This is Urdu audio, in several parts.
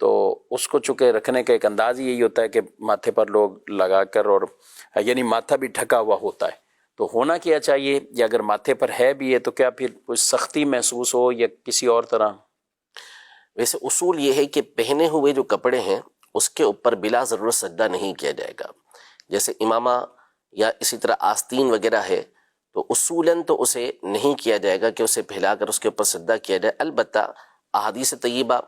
تو اس کو چونکہ رکھنے کا ایک انداز یہی ہوتا ہے کہ ماتھے پر لوگ لگا کر، اور یعنی ماتھا بھی ڈھکا ہوا ہوتا ہے، تو ہونا کیا چاہیے؟ یا اگر ماتھے پر ہے بھی ہے تو کیا پھر کوئی سختی محسوس ہو یا کسی اور طرح؟ ویسے اصول یہ ہے کہ پہنے ہوئے جو کپڑے ہیں اس کے اوپر بلا ضرورت سجدہ نہیں کیا جائے گا. جیسے امامہ یا اسی طرح آستین وغیرہ ہے تو اصولاً تو اسے نہیں کیا جائے گا کہ اسے پھیلا کر اس کے اوپر سجدہ کیا جائے. البتہ احادیث طیبہ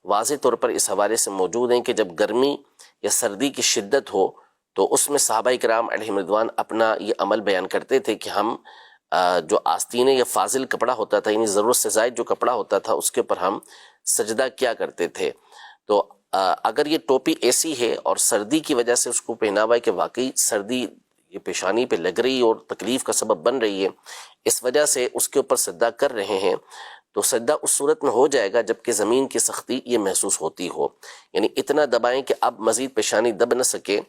واضح طور پر اس حوالے سے موجود ہیں کہ جب گرمی یا سردی کی شدت ہو تو اس میں صحابہ کرام علیہم رضوان اپنا یہ عمل بیان کرتے تھے کہ ہم جو آستین یا فاضل کپڑا ہوتا تھا، یعنی ضرورت سے زائد جو کپڑا ہوتا تھا اس کے اوپر ہم سجدہ کیا کرتے تھے. تو اگر یہ ٹوپی ایسی ہے اور سردی کی وجہ سے اس کو پہنا ہوا ہے کہ واقعی سردی یہ پیشانی پہ لگ رہی اور تکلیف کا سبب بن رہی ہے، اس وجہ سے اس کے اوپر سجدہ کر رہے ہیں، تو سجدہ اس صورت میں ہو جائے گا جبکہ زمین کی سختی یہ محسوس ہوتی ہو. یعنی اتنا دبائیں کہ اب مزید پیشانی دب نہ سکے،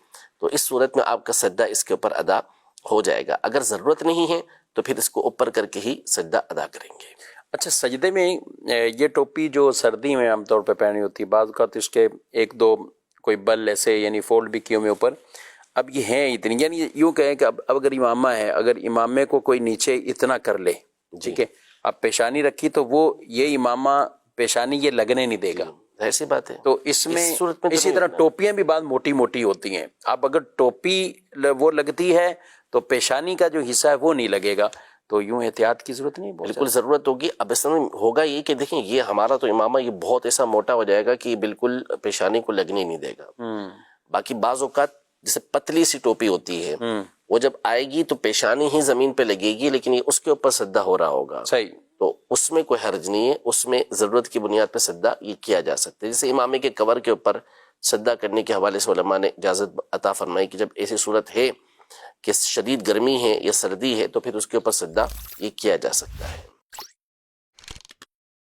تو اس صورت میں آپ کا سجدہ اس کے اوپر ادا ہو جائے گا. اگر ضرورت نہیں ہے تو پھر اس کو اوپر کر کے ہی سجدہ ادا کریں گے. اچھا، سجدے میں یہ ٹوپی جو سردی میں عام طور پہ پہنی ہوتی ہے، بعض اوقات اس کے ایک دو کوئی بل ایسے یعنی فولڈ بھی کیے ہوئے اوپر، اب یہ ہیں اتنی، یعنی یوں کہیں کہ اب اگر امامہ ہے، اگر امامے کو کوئی نیچے اتنا کر لے، ٹھیک ہے، اب پیشانی رکھی تو وہ یہ امامہ پیشانی یہ لگنے نہیں دے گا، ایسی بات ہے. تو اس میں صورت میں اسی طرح ٹوپیاں بھی بعض موٹی موٹی ہوتی ہیں. اب اگر ٹوپی وہ لگتی ہے تو پیشانی کا جو حصہ ہے وہ نہیں لگے گا، تو یوں احتیاط کی ضرورت نہیں؟ بالکل ضرورت ہوگی. اب اس میں ہوگا یہ کہ دیکھیں یہ ہمارا تو امامہ یہ بہت ایسا موٹا ہو جائے گا کہ یہ بالکل پیشانی کو لگنے نہیں دے گا. باقی بعض اوقات جیسے پتلی سی ٹوپی ہوتی ہے وہ جب آئے گی تو پیشانی ہی زمین پہ لگے گی، لیکن یہ اس کے اوپر سجدہ ہو رہا ہوگا، صحیح، تو اس میں کوئی حرج نہیں ہے. اس میں ضرورت کی بنیاد پہ سجدہ یہ کیا جا سکتا ہے. جیسے امامے کے کور کے اوپر سجدہ کرنے کے حوالے سے علماء نے اجازت عطا فرمائی کہ جب ایسی صورت ہے کہ شدید گرمی ہے یا سردی ہے تو پھر اس کے اوپر سجدہ یہ کیا جا سکتا ہے.